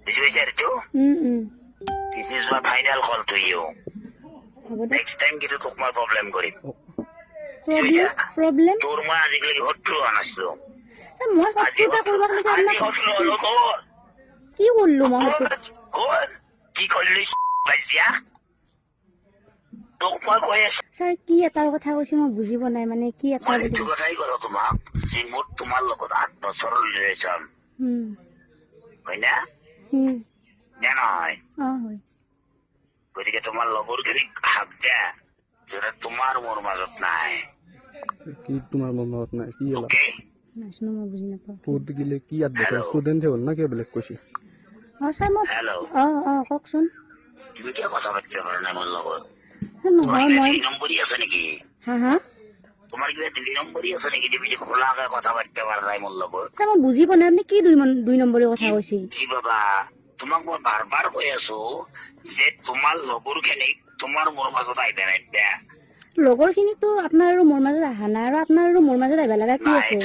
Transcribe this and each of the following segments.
বুঝি পাইছা Ritu this is my final call to you next time কিন্তু তোক মই প্ৰব্লেম কৰিম প্ৰব্লেম তোৰ মই আজিকালি শত্ৰু হোৱা নাছিলো মই শত্ৰুতা কৰিব আজি শত্ৰু হলো তোৰ কি কৰিলো মই কি কৰিলি পাইছা তোক মই কৈ আছো স্যাৰ কি এটাৰ কথা কৈছে মই বুজিব নাই মানে কি এটা মই এইটো কথাই কলো তোমাক যে মোৰ তোমাৰ লগত 8 বছৰৰ ৰিলেশ্যন হয় না নহয় হয় গতিকে তোমাৰ লগৰখিনিক হাক দিয়া যেটা তোমাৰ মোৰ মাজত নাই কি তোমাৰ মোৰ মাজত নাই কি হলা নাছনো মই বুজি নাপাওঁ ক'ত গিলে কি আদ বছৰ ষ্টুডেন্ট হ'ল না কি বেলেগ কৈছে স্যাৰ মই কওকচোন তুমি কিয় কথা পাতিব পৰা নাই মোৰ লগত নহয় মই 2 নম্বৰী আছে নেকি হা তোমাৰ কিবা 3 নম্বৰী আছে নেকি তুমি যে খোলাকে কথা পাতিব পৰা নাই মোৰ লগত স্যাৰ মই বুজি পোৱা নাই আপুনি কি 2 নম্বৰী কথা কৈছে কি বাবা তোমাক মই বাৰ কৈ আছো যে তোমাৰ লগৰখিনিক তোমাৰ মোৰ মাজত আহিব নাই লগৰখিনিতো আপোনাৰ আৰু মোৰ মাজত অহা নাই আৰু আপোনাৰ আৰু মোৰ মাজত আহিব লগা কি আছে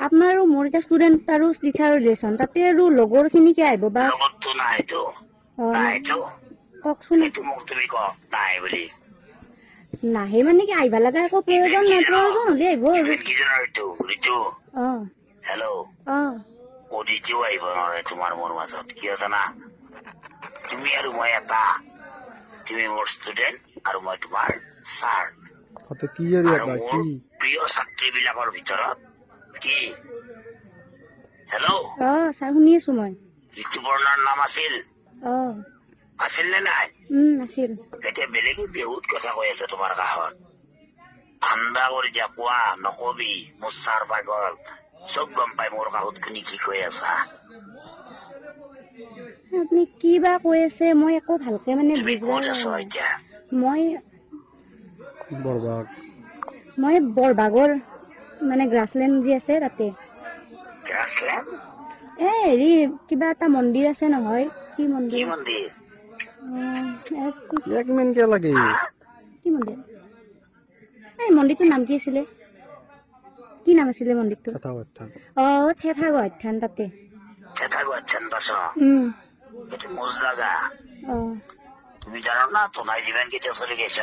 আপোনাৰ আৰু মোৰ এতিয়া ষ্টুডেণ্ট আৰু টিচাৰৰ ৰিলেশ্যন তাতে আৰু লগৰখিনি কি আহিব বা লগৰটো নাইতো কওকচোন তুমি ক নাই বুলি নাহে মানে কি আহিব লগা একো প্ৰয়োজন নাই প্ৰয়োজন হ'লে আহিব আৰু কি জানো ঋতু হেল্ল' অদিতিও আহিব নোৱাৰে তোমাৰ মোৰ মাজত কিয় জানা তুমি আৰু মই এটা তুমি মোৰ ষ্টুডেণ্ট আৰু মই তোমাৰ ছাৰ কত কি এৰি এটা কি প্ৰিয় ছাত্ৰীবিলাকৰ ভিতৰত কি হেল্ল' ছাৰ শুনি আছো মই ঋতুপৰ্ণাৰ নাম আছিল নে নাই আছিল এতিয়া বেলেগে বহুত কথা কৈ আছে তোমাৰ কাষত ঠাণ্ডা কৰি দিয়া কোৱা নকবি মোৰ ছাৰ পাগল চব গম পাই মোৰ কাষত শুনি কি কৈ আছা আপুনি কি বা কৈ আছে মই একো ভালকে মানে বুজা মই বৰবাগৰ মানে গ্ৰাছলেণ্ড যি আছে তাতে হেৰি কিবা এটা মন্দিৰ আছে নহয় কি মন্দিৰ এক মিনিট কে লাগে কি মন্দিৰ এই মন্দিৰটোৰ নাম কি আছিলে কি নাম আছিলে মন্দিৰটো থেথাগঠান তাতে তুমি জানো না তোমার জীবন কেতিয়া চলি গেছ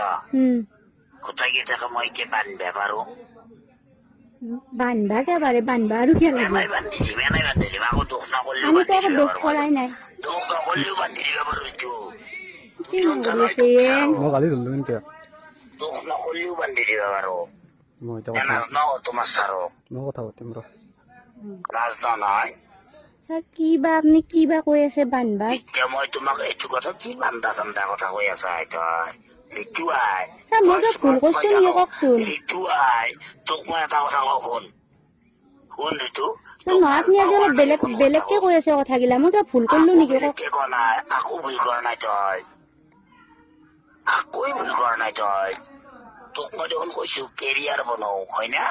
কোথায় গিয়ে থাকো মই কে বান্ধবে পারো বান্ধবা কে বারে বান্ধবা আৰু কি লাগে মেনাই বান্ধিছি আকৌ দুখ নকৰিলেও আমি তো একো দুখ কৰাই নাই দুখ নকৰিলেও বান্ধি দিব পাৰো এইটো কি কৰিছে মই গালি ধৰলো কিন্তু দুখ নকৰিলেও বান্ধি দিব পাৰো মই তোমাৰ ছাৰক মই কথা পাতিম ৰ লাজ নহয় স্যাৰ কি বা আপুনি কি বা কৈ আছে বান্ধবা এতিয়া মই তোমাক এইটো কথা কি বান্ধা চান্ধা কথা কৈ আছা তই ঋতু আই স্যাৰ মই তো ভুল কৈছো নেকি কওকচোন ঋতু আই তোক মই এটা কথা কওঁ শুন ঋতু নহয় আপুনি আজি অলপ বেলেগকে কৈ আছে কথাগিলা মই কিবা ভুল কৰিলো নেকি আকৌ ভুল কৰা নাই তই আকৌ ভুল কৰা নাই তই তোক মই দেখোন কৈছো কেৰিয়াৰ বনাও হয় না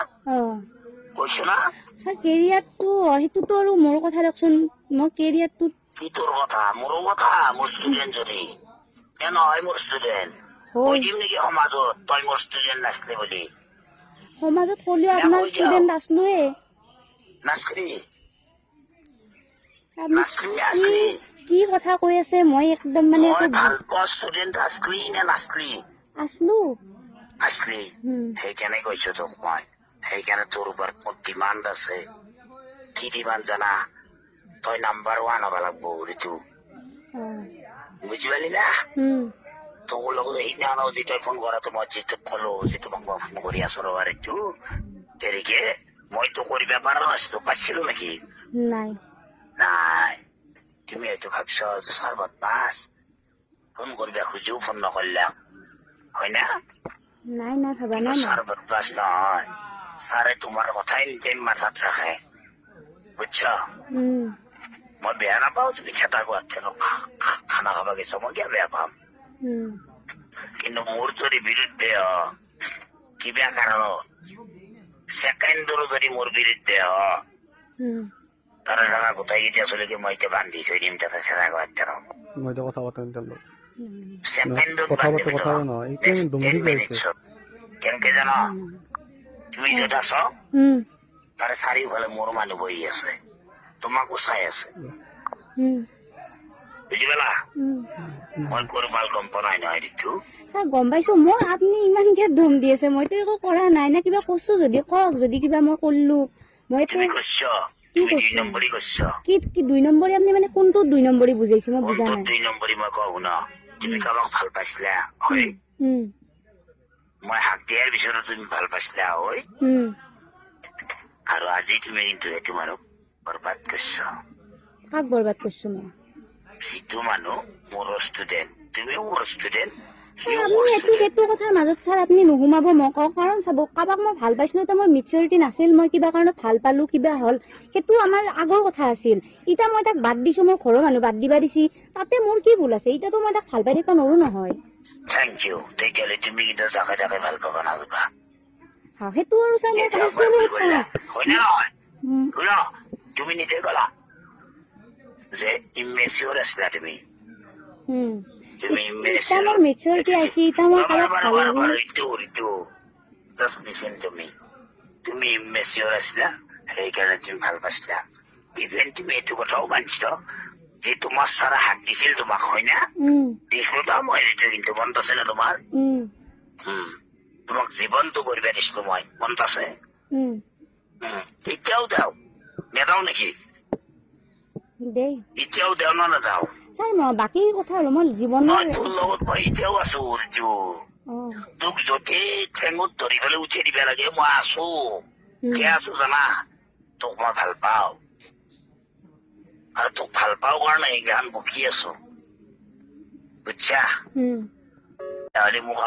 কৈছো না স্যাৰ কেৰিয়াৰটো সেইটোতো আৰু মোৰ কথা দিয়কচোন মই কেৰিয়াৰটো কি তোৰ কথা মোৰো কথা মোৰ ষ্টুডেণ্ট যদি নহয় মোৰ ষ্টুডেণ্ট কৈ দিম নেকি সমাজত তই মোৰ ষ্টুডেণ্ট নাছিলে বুলি সমাজত ক'লেও আপোনাৰ ষ্টুডেণ্ট আছিলোৱে নাছলি কি কথা কৈ আছে মই একদম মানে ভাল পোৱা ষ্টুডেণ্ট আছলি নে নাছলি আছলি সেইকাৰণে কৈছো তোক মই সেইকাৰণে তোৰ ওপৰত মোৰ ডিমাণ্ড আছে কি ডিমাণ্ড জানা তই নাম্বাৰ 1 হ'ব লাগিব ঋতু বুজি পালি না তোৰ লগত সেইদিনা যদি তই ফোন কৰাটো মই যিটো কলো যে তোমাক মই ফোন কৰি আছো ৰবা ঋতু তেনেকে মইতো কৰিব পাৰা নাছিলো পাইছিলো নেকি নাই তুমি এইটো ভাবছ ছাৰ বদমাছ ফোন কৰিবা খুজিও ফোন নকৰিলা হয় না নাই ভাবা নাই ছাৰ বদমাছ নহয় ছাৰে তোমাৰ কথাই নিজে মাথাত ৰাখে বুজছ মই বেয়া নাপাওঁ তুমি চেতা কোৱাত খানা খাব গেছ মই কিয় বেয়া পাম কিন্তু মোৰ যদি বিৰুদ্ধে কিবা কাৰণত ছেকেণ্ডৰো যদি মোৰ বিৰুদ্ধে তারা জানা কোথায় গিয়ে আসলে কি মই বান্ধি থৈ দিম তাতে চেতা কোৱাত মই তো কথা পাতিম তাৰ লগ সেকেন্ডত কথা পাতে কথা নহয় এই ডুমৰি গৈছে কেনেকে জানো তুমি য'ত আছ তাৰে চাৰিওফালে মোৰ মানুহ বহি আছে তোমাকো চাই আছে বুজি পালা মই কৰো ভাল গম পোৱা নাই নহয় ঋতু স্যাৰ গম পাইছো মই আপুনি ইমানকে দম দি আছে মইতো একো কৰা নাই না কিবা কৈছো যদি কওক যদি কিবা মই কৰিলো মই তুমি কৈছ কি তুমি 2 কৈছো নম্বৰী কৈছ কি 2 নম্বৰী আপুনি মানে কোনটো 2 নম্বৰী বুজাইছে মই বুজা কোনটো নাই 2 নম্বৰী মই কওঁ ন তুমি কাবাক ভাল পাইছিলা হয় মই হাক দিয়াৰ পিছতো তুমি ভাল পাইছিলা হয় আৰু আজি তুমি কিন্তু সেইটো মানুহ বৰবাদ কৰিছ কাক বৰবাদ কৰিছো মই যিটো মানুহ মোৰ ষ্টুডেণ্ট তুমিও মোৰ ষ্টুডেণ্ট আপুনি সেইটো কথাৰ মাজত স্যাৰ আপুনি নুহুমাব মই কওঁ কাৰণ চাব কাবাক মই ভাল পাইছিলো তো মোৰ মেচিউৰিটি নাছিল মই কিবা কাৰণত ভাল পালো কিবা হ'ল সেইটো আমাৰ আগৰ কথা আছিল ইটা মই তাক বাদ দিছো মোৰ ঘৰৰ মানুহ বাদ দিবা দিছি তাতে মোৰ কি ভুল আছে ইটাতো মই তাক ভাল পাই থাকিব নোৱাৰো নহয় থেংক ইউ তেতিয়াহ'লে তুমি কিন্তু জাকে জাকে ভাল পাবা নাযাবা সেইটো আৰু স্যাৰ মই কৈছো হয় নে নহয় শুন তুমি নিজে ক'লা যে ইমেচিয়ৰ আছিলা তুমি তুমি ইটা মোৰ মেচিউৰিটি আইছি ইটা মই কাবাক ভাল লাগি তুমি ইমেচিয়ৰ আছিলা সেইকাৰণে তুমি ভাল পাইছিলা ইভেন তুমি এইটো কথাও মানিছ যে তোমাৰ ছাৰা হাক দিছিল তোমাক হয় না দিছিলো ন মই এইটো কিন্তু মনত আছে না তোমাৰ তোমাক জীৱনটো কৰিবা দিছিলো মই মনত আছে এতিয়াও যাও নেযাও নেকি এতিয়াও দেও না নাযাও স্যাৰ মই বাকী কথা আৰু মই জীৱনৰ তোৰ লগত মই এতিয়াও আছো অৰ্জু তোক য'তে চেঙত ধৰি পেলাই উঠি দিব লাগে মই আছো কিয় আছো জানা তোক মই ভাল পাওঁ আৰু তোক ভাল পাওঁ কাৰণে এই গান বকি আছো বুজিছা মোক